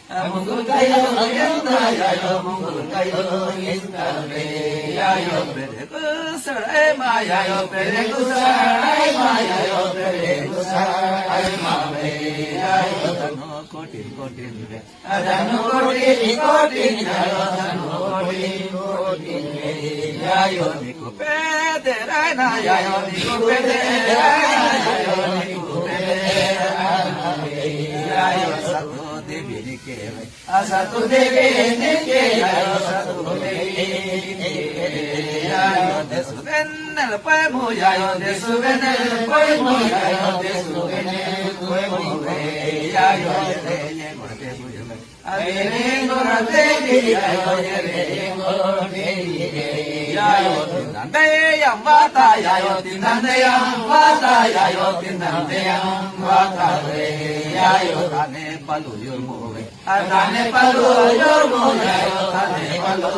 Mongol kayo yenda yayo mongol kayo yenda re yayo pere kusare ma yayo pere kusare ma yayo pere kusare ma re yayo tano kotin kotin re adano kotin kotin yayo tano kotin kotin re yayo niku pete rana yayo niku pete rana yayo niku pete rana re yayo satu Asatu devi nike asatu devi nike yayo desuvenel poemo yayo desuvenel poemo yayo desuvenel poemo yayo yere morte bujame avere ngorate yayo yere ngorate yayo tinande yamata yayo tinande yamata yayo tinande yamata yayo tane palu yomo Adane palu yomo yayo tane palu